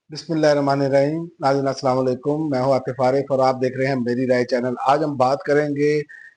बिस्मिल्लाहिर्रहमानिर्रहीम। नाज़रीन अस्सलाम वालेकुम। मैं हूं आतिफ आरिफ और आप देख रहे हैं मेरी राय चैनल। आज हम बात करेंगे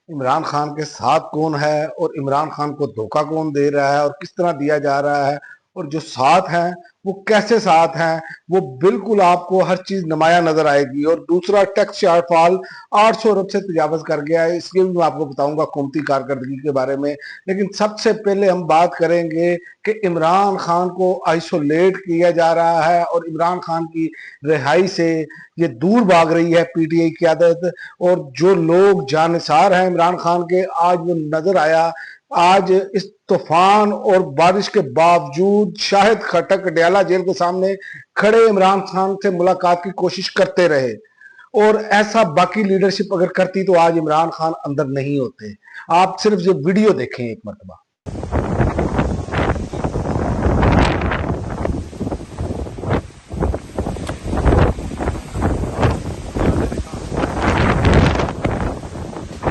इमरान खान के साथ कौन है और इमरान खान को धोखा कौन दे रहा है और किस तरह दिया जा रहा है, और जो साथ हैं वो कैसे साथ हैं। वो बिल्कुल आपको हर चीज नुमाया नजर आएगी। और दूसरा, टैक्स शॉर्टफॉल 800 अरब से तजावज कर गया है, इसके भी मैं आपको बताऊंगा हुकूमती कारकर्दगी के बारे में। लेकिन सबसे पहले हम बात करेंगे कि इमरान खान को आइसोलेट किया जा रहा है और इमरान खान की रिहाई से ये दूर भाग रही है पीटीआई की आदत। और जो लोग जानिसार हैं इमरान खान के, आज वो नजर आया। आज इस तूफान और बारिश के बावजूद शाहिद खट्टक डयाला जेल के सामने खड़े इमरान खान से मुलाकात की कोशिश करते रहे। और ऐसा बाकी लीडरशिप अगर करती तो आज इमरान खान अंदर नहीं होते। आप सिर्फ ये वीडियो देखें एक मरतबा।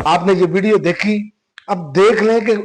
आपने ये वीडियो देखी, अब देख लें कि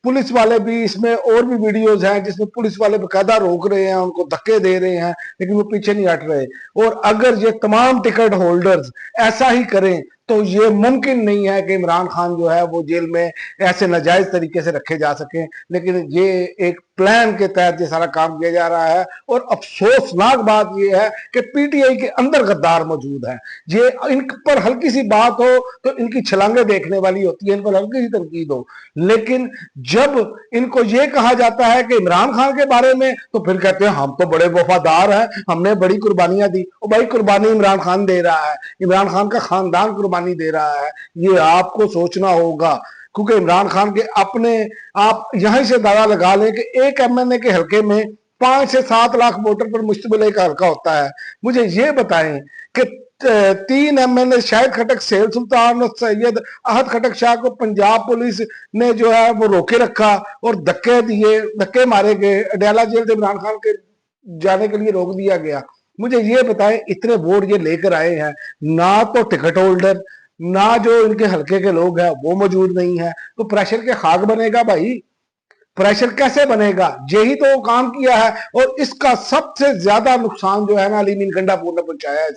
पुलिस वाले भी, इसमें और भी वीडियोस हैं जिसमें पुलिस वाले बकायदा रोक रहे हैं, उनको धक्के दे रहे हैं, लेकिन वो पीछे नहीं हट रहे। और अगर ये तमाम टिकट होल्डर्स ऐसा ही करें तो ये मुमकिन नहीं है कि इमरान खान जो है वो जेल में ऐसे नाजायज तरीके से रखे जा सके। लेकिन ये एक प्लान के तहत ये सारा काम किया जा रहा है। और अफसोसनाक बात यह है कि पीटीआई के अंदर गद्दार मौजूद है। ये इन पर हल्की सी बात हो तो इनकी छलांगे देखने वाली होती है, इन पर हल्की सी तनकीद हो। लेकिन जब इनको ये कहा जाता है कि इमरान खान के बारे में, तो फिर कहते हैं हम तो बड़े वफादार हैं, हमने बड़ी कुर्बानियां दी। और भाई, कुर्बानी इमरान खान दे रहा है, इमरान खान का खानदान कुर्बानी दे रहा है। ये आपको सोचना होगा, क्योंकि इमरान खान के अपने, आप यहीं से दावा लगा लें कि एक एमएनए के हल्के में 5 से 7 लाख वोटर पर मुश्तमिल एक हल्का होता है। मुझे ये बताएं कि 3 एमएनए शाहिद खटक, सेल सुल्तान और सैयद अहद खटक शाह को पंजाब पुलिस ने जो है वो रोके रखा और धक्के दिए, धक्के मारे गए। अडयाला जेल से इमरान खान के जाने के लिए रोक दिया गया। मुझे ये बताएं, इतने वोट ये लेकर आए हैं, ना तो टिकट होल्डर, ना जो इनके हल्के के लोग हैं वो मौजूद नहीं है, तो प्रेशर के खाक बनेगा भाई। प्रेशर कैसे बनेगा? यही तो काम किया है। और इसका सबसे ज्यादा नुकसान जो है ना, अली मीन गंडापुर ने पहुंचाया है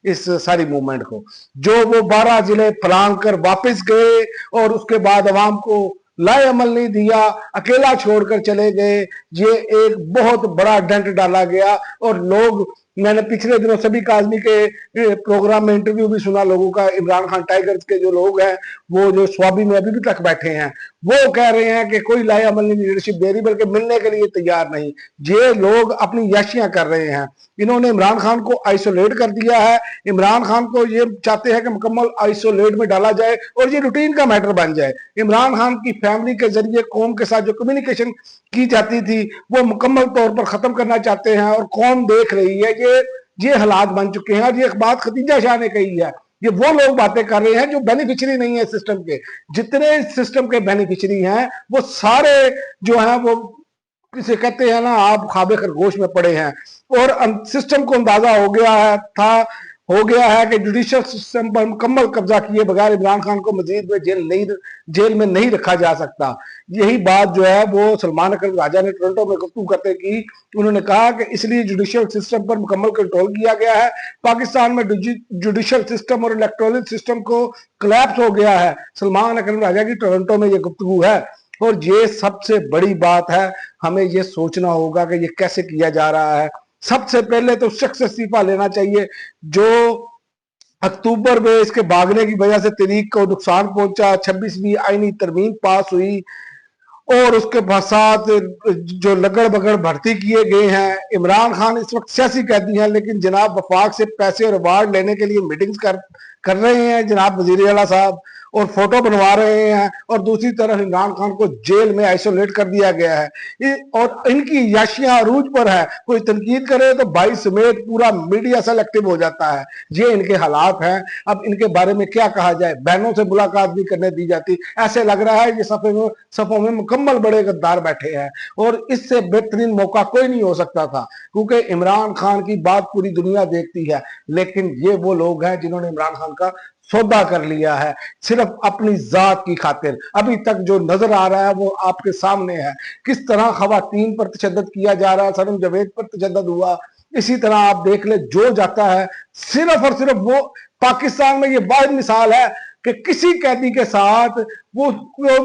इस सारी मूवमेंट को। जो वो 12 जिले फलांग कर वापिस गए और उसके बाद अवाम को लाए अमल नहीं दिया, अकेला छोड़कर चले गए, ये एक बहुत बड़ा डेंट डाला गया। और लोग, मैंने पिछले दिनों सभी काजमी के प्रोग्राम में इंटरव्यू भी सुना लोगों का, इमरान खान टाइगर्स के जो लोग हैं, वो जो स्वाबी में अभी भी तक बैठे हैं, वो कह रहे हैं कि कोई लाए अमल नहीं लीडरशिप दे रही, बल्कि मिलने के लिए तैयार नहीं। ये लोग अपनी याशियां कर रहे हैं। इन्होंने इमरान खान को आइसोलेट कर दिया है। इमरान खान को ये चाहते हैं कि मुकम्मल आइसोलेट में डाला जाए और ये रूटीन का मैटर बन जाए। इमरान खान की फैमिली के जरिए कौम के साथ जो कम्युनिकेशन की जाती थी वो मुकम्मल तौर पर खत्म करना चाहते हैं। और कौम देख रही है ये हालात बन चुके हैं। और ये एक बात खतीजा शाह ने कही है, ये वो लोग बातें कर रहे हैं जो बेनिफिशियरी नहीं है सिस्टम के। जितने सिस्टम के बेनिफिशियरी हैं वो सारे जो हैं वो, किसे कहते हैं ना, आप खाबे खरगोश में पड़े हैं। और सिस्टम को अंदाजा हो गया है कि जुडिशियल सिस्टम पर मुकम्मल कब्जा किए बगैर इमरान खान को मजीद में जेल में नहीं रखा जा सकता। यही बात जो है वो सलमान अकरम राजा ने टोरंटो में गुफ्तगू करते की। उन्होंने कहा कि इसलिए जुडिशियल सिस्टम पर मुकम्मल कंट्रोल किया गया है। पाकिस्तान में जुडिशियल सिस्टम और इलेक्टोरल सिस्टम को कोलैप्स हो गया है। सलमान अकरम राजा की टोरंटो में ये गुफ्तगू है। और ये सबसे बड़ी बात है, हमें ये सोचना होगा कि ये कैसे किया जा रहा है। सबसे पहले तो शख्स इस्तीफा लेना चाहिए जो अक्टूबर में इसके भागने की वजह से तरीक को नुकसान पहुंचा। 26वीं आईनी तरमीम पास हुई और उसके साथ जो लगड़ बगड़ भर्ती किए गए हैं। इमरान खान इस वक्त सियासी कैदी हैं, लेकिन जनाब वफाक से पैसे और अवार्ड लेने के लिए मीटिंग्स कर रहे हैं जनाब वजीर आला साहब, और फोटो बनवा रहे हैं। और दूसरी तरफ इमरान खान को जेल में आइसोलेट कर दिया गया है और इनकी याशियां अरूज पर है। कोई तनकीद करे तो भाई समेत पूरा मीडिया सेलेक्टिव हो जाता है। ये इनके हालात हैं। अब इनके बारे में क्या कहा जाए? बहनों से मुलाकात भी करने दी जाती, ऐसे लग रहा है ये सफों में मुकम्मल बड़े गद्दार बैठे हैं। और इससे बेहतरीन मौका कोई नहीं हो सकता था, क्योंकि इमरान खान की बात पूरी दुनिया देखती है। लेकिन ये वो लोग हैं जिन्होंने इमरान खान का सौदा कर लिया है सिर्फ अपनी जात की खातिर। अभी तक जो नजर आ रहा है वो आपके सामने है, किस तरह खवातीन पर तशद्दुद किया जा रहा है। सनम जवेद पर तशद्दुद हुआ, इसी तरह आप देख ले, जो जाता है सिर्फ और सिर्फ वो, पाकिस्तान में ये वाहिद मिसाल है कि किसी कैदी के साथ वो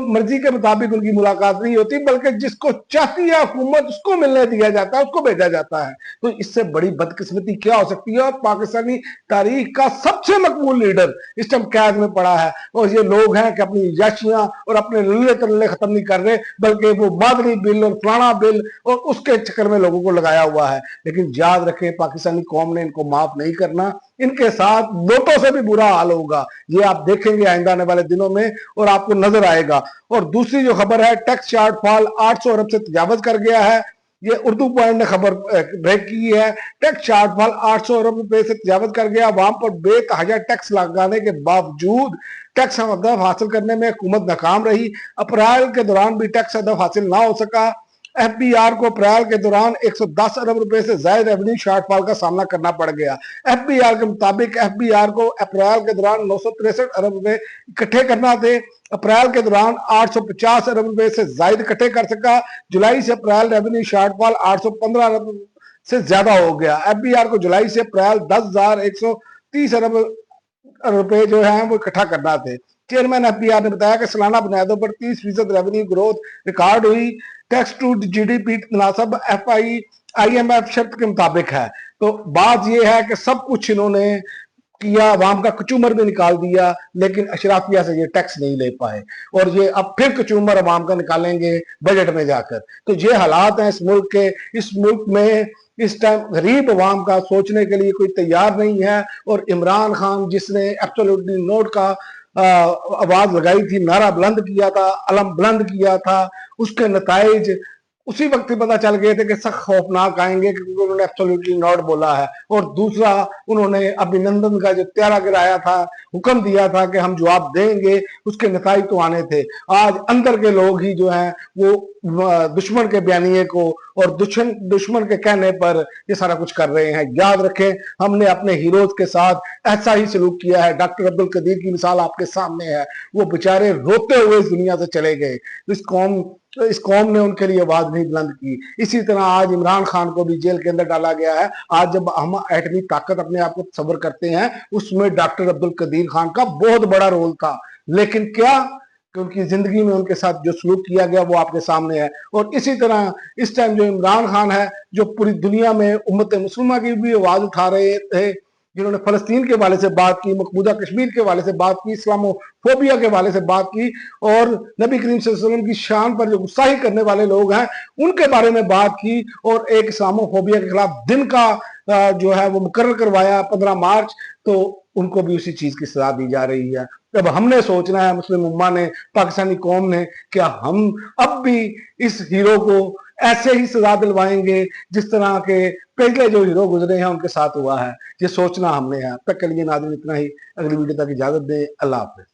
मर्जी के मुताबिक उनकी मुलाकात नहीं होती, बल्कि जिसको चाहती है हुकूमत उसको मिलने दिया जाता है, उसको भेजा जाता है। तो इससे बड़ी बदकिस्मती क्या हो सकती है? और पाकिस्तानी तारीख का सबसे मकबूल लीडर इस टाइम कैद में पड़ा है, और ये लोग हैं कि अपनी याशियां और अपने लल्ले तल्ले खत्म नहीं कर रहे, बल्कि वो मादनी बिल और फलाना बिल और उसके चक्कर में लोगों को लगाया हुआ है। लेकिन याद रखें, पाकिस्तानी कौम ने इनको माफ नहीं करना, इनके साथ नोटों से भी बुरा हाल होगा। ये आप देखेंगे आइंदा आने वाले दिनों में और आपको नजर आएगा। और दूसरी जो खबर है, टैक्स शॉर्टफॉल 800 अरब से तजावज कर गया है। ये उर्दू पॉइंट ने खबर ब्रेक की है। टैक्स शॉर्टफॉल 800 अरब रुपए से तजावज कर गया। वहां पर बेतहाजा टैक्स लगाने के बावजूद टैक्स हदफ हासिल करने में हुकूमत नाकाम रही। अप्रैल के दौरान भी टैक्स हदफ हासिल ना हो सका। एफबीआर को अप्रैल के दौरान 110 अरब रुपए से ज्यादा रेवेन्यू शॉर्टफॉल का सामना करना पड़ गया। एफबीआर के मुताबिक एफबीआर को अप्रैल के दौरान 963 अरब रुपए इकट्ठे करना थे। अप्रैल के दौरान 850 अरब रुपए से ज्यादा इकट्ठे कर सका। जुलाई से अप्रैल रेवेन्यू शॉर्टफॉल 815 अरब से ज्यादा हो गया। एफबीआर को जुलाई से अप्रैल 10,130 अरब रुपए जो है वो इकट्ठा करना थे। चेयरमैन एफबीआर ने बताया कि सालाना बुनियादों पर 30% रेवेन्यू ग्रोथ रिकॉर्ड हुई। टैक्स टू जीडीपी तनासब IMF शर्त के मुताबिक है। तो बात यह है कि सब कुछ इन्होंने किया, अवाम का कचूमर भी निकाल दिया, लेकिन अशराफिया से ये टैक्स नहीं ले पाए, और ये अब फिर कचूमर अवाम का निकालेंगे बजट में जाकर। तो ये हालात हैं इस मुल्क के। इस मुल्क में इस टाइम गरीब अवाम का सोचने के लिए कोई तैयार नहीं है। और इमरान खान जिसने एब्सोल्युटली नोट का आवाज लगाई थी, नारा बुलंद किया था, अलम बुलंद किया था, उसके नताइज उसी वक्त ही पता चल गए थे कि सख्त खौफनाक आएंगे, क्योंकि उन्होंने एब्सोल्युटली नॉट बोला है। और दूसरा, उन्होंने अभिनंदन का जो त्यारा गिराया था, हुक्म दिया था कि हम जवाब देंगे, उसके नताइज तो आने थे। आज अंदर के लोग ही जो हैं वो दुश्मन के बयानिए को और दुश्मन के कहने पर ये सारा कुछ कर रहे हैं। याद रखें, हमने अपने हीरोज के साथ ऐसा ही सलूक किया है। डॉक्टर अब्दुल कदीर की मिसाल आपके सामने है। वो बेचारे रोते हुए इस दुनिया से चले गए। इस कौम ने उनके लिए आवाज नहीं बुलंद की। इसी तरह आज इमरान खान को भी जेल के अंदर डाला गया है। आज जब हम एटमी ताकत अपने आप को तस्वर करते हैं, उसमें डॉक्टर अब्दुल कदीर खान का बहुत बड़ा रोल था। लेकिन क्या कि उनकी जिंदगी में उनके साथ जो सलूक किया गया वो आपके सामने है। और इसी तरह इस टाइम जो इमरान खान है, जो पूरी दुनिया में उम्मत मुस्लिमा की भी आवाज उठा रहे थे, जिन्होंने फलस्तीन के हवाले से बात की, मकबूजा कश्मीर के हवाले से बात की, इस्लामोफोबिया के हवाले से बात की, और नबी करीम सल्लल्लाहु अलैहि वसल्लम की शान पर जो गुस्साही करने वाले लोग हैं उनके बारे में बात की, और एक इस्लामोफोबिया के खिलाफ दिन का जो है वो मुकर्रर करवाया 15 मार्च, तो उनको भी उसी चीज की सजा दी जा रही है। अब हमने सोचना है, मुस्लिम उम्मा ने, पाकिस्तानी कौम ने, क्या हम अब भी इस हीरो को ऐसे ही सजा दिलवाएंगे जिस तरह के पहले जो हीरो गुजरे हैं उनके साथ हुआ है? ये सोचना हमने है। अब तक के लिए नाज़रीन इतना ही। अगली वीडियो तक इजाजत दें। अल्लाह हाफ़िज़।